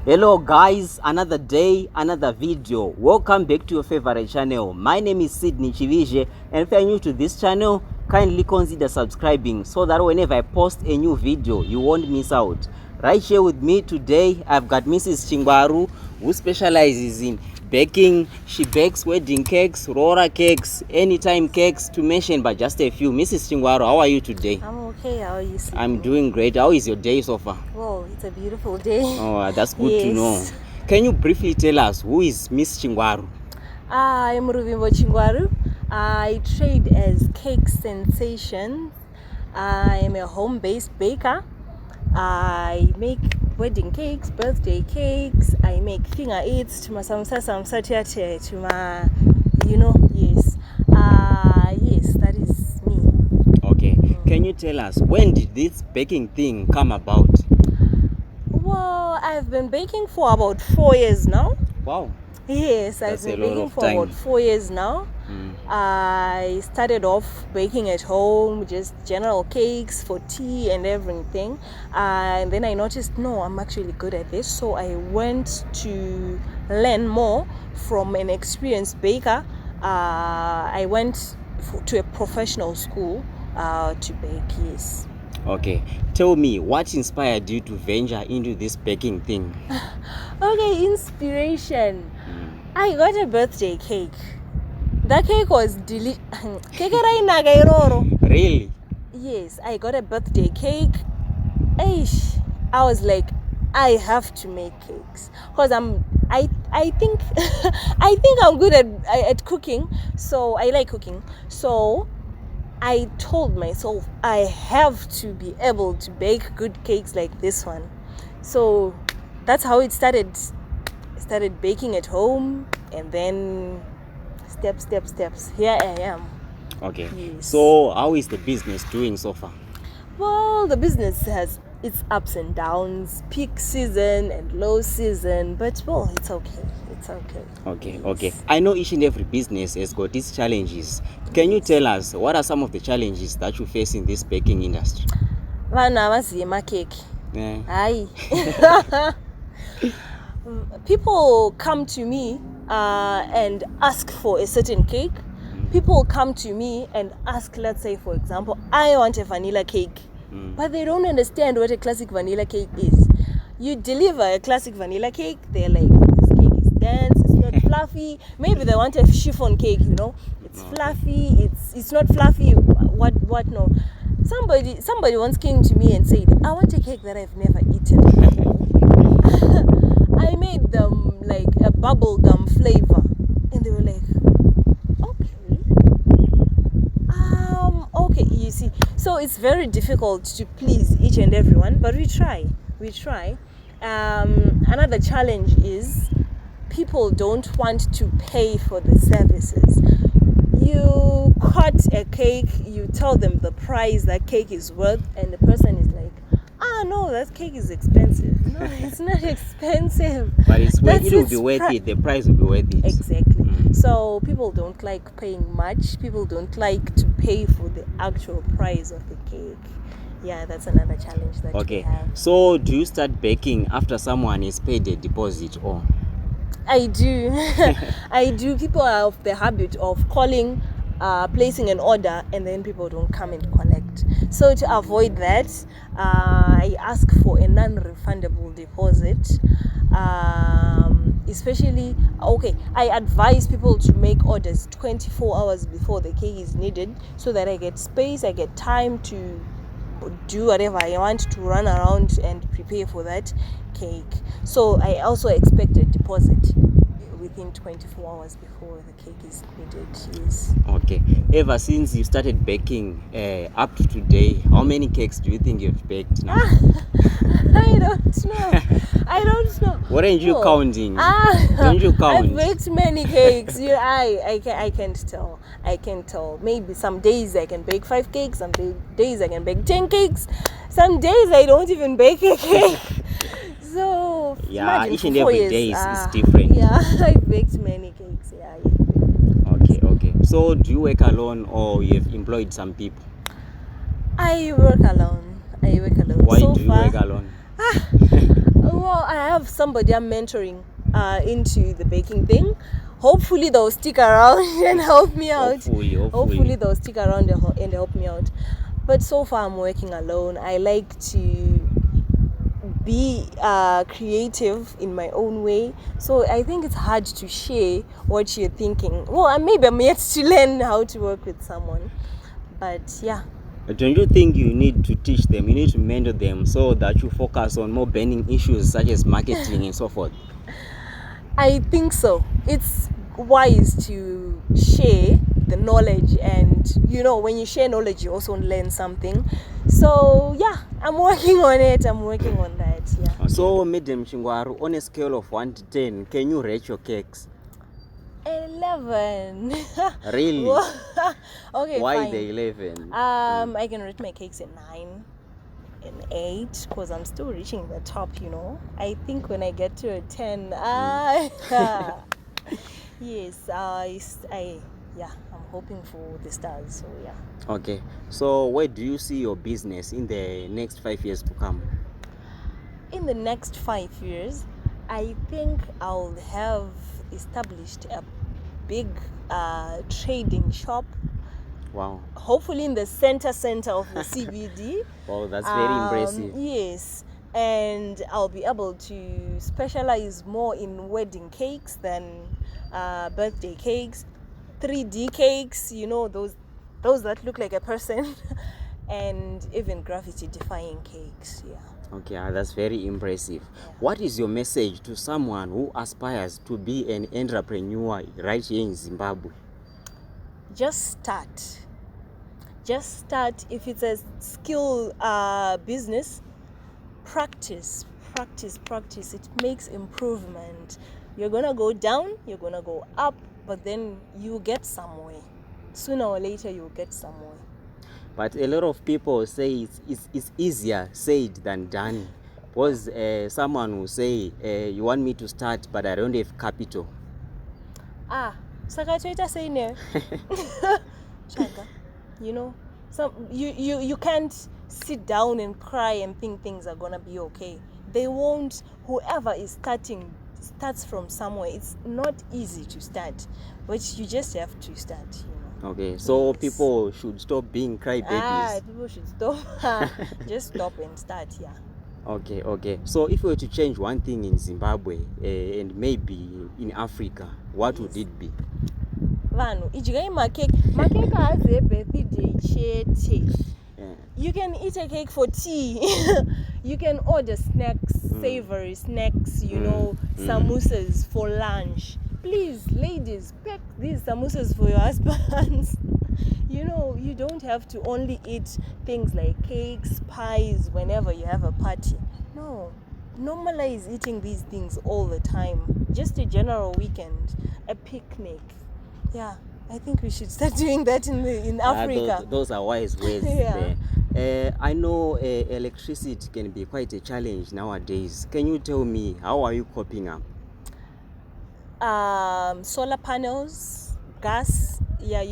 Hello guys, another day, another video. Welcome back to your favorite channel. My name is Sydney Chivije, and if you are new to this channel, kindly consider subscribing so that whenever I post a new video, you won't miss out. Right here with me today, I've got Mrs. Chingwaru, who specializes in baking. She bakes wedding cakes, roller cakes, anytime cakes, to mention but just a few. Mrs. Chingwaru, how are you today? I'm okay. How are you, Sydney? I'm doing great. How is your day so far? Whoa, it's a beautiful day. Oh, that's good Yes. to know. Can you briefly tell us who is Miss Chingwaru? I'm Ruvimbo Chingwaru. I trade as Cake Sensation. I am a home-based baker. I make wedding cakes, birthday cakes. I make finger eights to my samsa to my, yes. Yes, that is me. Okay. Can you tell us, when did this baking thing come about? Well, I've been baking for about 4 years now. Wow. Yes, I've That's been a lot baking of for time. about 4 years now. I started off baking at home, just general cakes for tea and everything. And then I noticed, no, I'm actually good at this. So I went to learn more from an experienced baker. I went to a professional school to bake, yes. Okay. Tell me, what inspired you to venture into this baking thing? Okay, inspiration. I got a birthday cake. The cake was delicious. Really? Yes, I got a birthday cake. Eish, I was like, I have to make cakes because I think I think I'm good at cooking. So I like cooking. So I told myself I have to be able to bake good cakes like this one. So that's how it started. I started baking at home, and then steps. Here I am. Okay. Yes. So how is the business doing so far? Well, the business has its ups and downs, peak season and low season, but well, it's okay. It's okay. Okay. Yes. I know each and every business has got its challenges. Can you tell us, what are some of the challenges that you face in this baking industry? Vana vaziye cake. Yeah. Aye. People come to me and ask for a certain cake. People come to me and ask, let's say, for example, I want a vanilla cake. But they don't understand what a classic vanilla cake is. You deliver a classic vanilla cake, they're like, this cake is dense, it's not fluffy. Maybe they want a chiffon cake, It's fluffy, it's not fluffy, what no. Somebody once came to me and said, I want a cake that I've never eaten before. I made them like a bubblegum flavor. And they were like, okay, you see. So it's very difficult to please each and everyone, but we try. Another challenge is people don't want to pay for the services. You cut a cake, you tell them the price that cake is worth, and the person is like, no, that cake is expensive. No, it's not expensive. But it will be worth it. The price will be worth it. Exactly. So people don't like paying much. People don't like to pay for the actual price of the cake. Yeah, that's another challenge that we have. So do you start baking after someone has paid a deposit, or? I do. I do. People are of the habit of calling, placing an order, and then people don't come and collect. So to avoid that, I ask for a non-refundable deposit. Especially, I advise people to make orders 24 hours before the cake is needed, so that I get space, I get time to do whatever I want, to run around and prepare for that cake. So I also expect a deposit within 24 hours before the cake is needed. Yes. Okay. Ever since you started baking up to today, how many cakes do you think you've baked now? I don't know. What aren't you counting? Don't you count? I've baked many cakes. I can't tell. I can tell. Maybe some days I can bake 5 cakes, some days I can bake 10 cakes, some days I don't even bake a cake. So yeah, each and every every day is different. Yeah, I've baked many cakes. Yeah. Okay. So do you work alone, or you have employed some people? I work alone. Why do you work alone? Well, I have somebody I'm mentoring into the baking thing. Hopefully they'll stick around and help me out. Hopefully they'll stick around and help me out. But so far I'm working alone. I like to be creative in my own way. So I think it's hard to share what you're thinking. Well, maybe I'm yet to learn how to work with someone. But yeah. Don't you think you need to teach them, you need to mentor them so that you focus on more burning issues such as marketing and so forth? I think so. It's wise to share the knowledge, and when you share knowledge you also learn something. So yeah, I'm working on it. I'm working on that. Yeah. So Madam Chingwaru, on a scale of 1 to 10, can you rate your cakes? 11. Really? Okay, why fine. the 11? I can rate my cakes a 9 and 8 because I'm still reaching the top. I think when I get to a 10, yes, I'm hoping for the stars. So yeah. Okay, so where do you see your business in the next 5 years to come? In the next 5 years, I think I'll have established a big trading shop. Wow. Hopefully in the center of the CBD. Wow, that's very impressive. Yes, and I'll be able to specialize more in wedding cakes than birthday cakes, 3D cakes, those that look like a person, and even gravity defying cakes. Yeah. Okay, that's very impressive. Yeah. What is your message to someone who aspires to be an entrepreneur right here in Zimbabwe? Just start. If it's a skill business, practice. It makes improvement. You're gonna go down, you're gonna go up, but then you get somewhere. Sooner or later you'll get somewhere. But a lot of people say it's easier said than done. Because someone will say, you want me to start, but I don't have capital. Sakatoita say no. Chaga. You can't sit down and cry and think things are gonna be okay. They won't. Whoever is starts from somewhere. It's not easy to start, but you just have to start. Okay, so yes. People should stop being crybabies. People should stop. Just stop and start. Yeah. Okay. So if we were to change one thing in Zimbabwe and maybe in Africa, what would it be? Vanu, makeka has a birthday chete. You can eat a cake for tea. You can order snacks, savory snacks, samosas for lunch. Please, ladies, pack these samosas for your husbands. You don't have to only eat things like cakes, pies whenever you have a party. No, normalize eating these things all the time. Just a general weekend, a picnic. Yeah, I think we should start doing that in Africa. Those are wise ways. Yeah. I know electricity can be quite a challenge nowadays. Can you tell me, how are you coping up? Solar panels, gas. Yeah,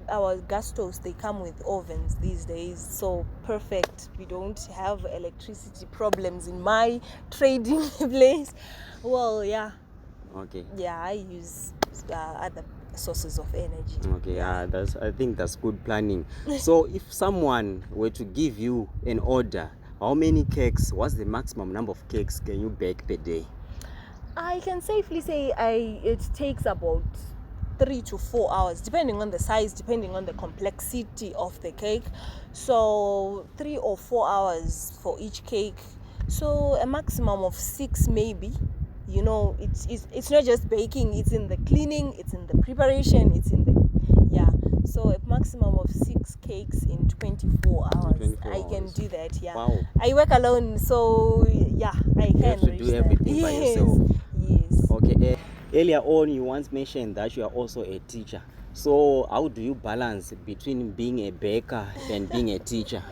our gas stoves, they come with ovens these days, so perfect. We don't have electricity problems in my trading place. Well, yeah. Okay. Yeah, I use other sources of energy. Okay, I think that's good planning. So if someone were to give you an order, how many cakes, what's the maximum number of cakes can you bake per day? I can safely say it takes about 3 to 4 hours, depending on the size, depending on the complexity of the cake. So 3 or 4 hours for each cake. So a maximum of 6 maybe. It's not just baking, it's in the cleaning, it's in the preparation, it's in the so a maximum of 6 cakes in 24 hours. 24 I can hours. do that. Yeah. Wow. I work alone, so yeah, I can you have to do everything by yourself. Yes. Okay. Earlier on, you once mentioned that you are also a teacher. So how do you balance between being a baker and being a teacher?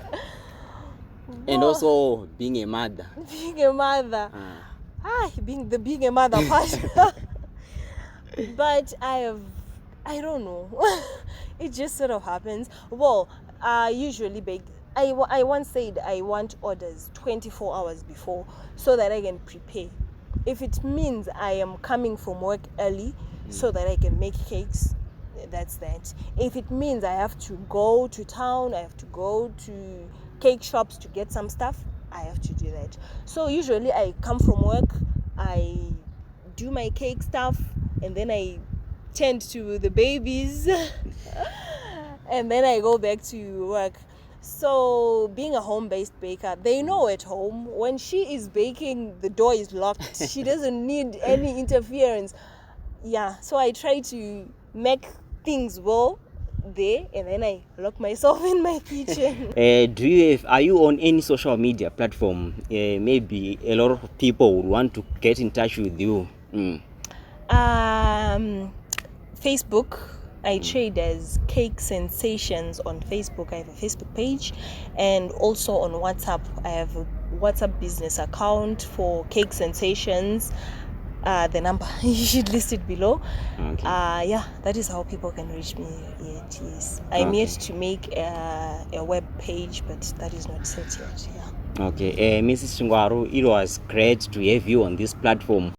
And also being a mother? Being a mother. Being a mother part. But I don't know. It just sort of happens. Well, I usually bake I once said I want orders 24 hours before so that I can prepare. If it means I am coming from work early so that I can make cakes, that's that. If it means I have to go to town, I have to go to cake shops to get some stuff, I have to do that. So usually I come from work, I do my cake stuff, and then I tend to the babies and then I go back to work. So being a home-based baker, they know at home when she is baking, the door is locked. She doesn't need any interference. Yeah, so I try to make things well there, and then I lock myself in my kitchen. Are you on any social media platform? Maybe a lot of people would want to get in touch with you. Facebook. I trade as Cake Sensations on Facebook. I have a Facebook page, and also on WhatsApp. I have a WhatsApp business account for Cake Sensations. The number you should list it below. Okay. Yeah, that is how people can reach me. Yes, I'm yet to make a web page, but that is not set yet. Yeah. Okay, Mrs. Chingwaru, it was great to have you on this platform.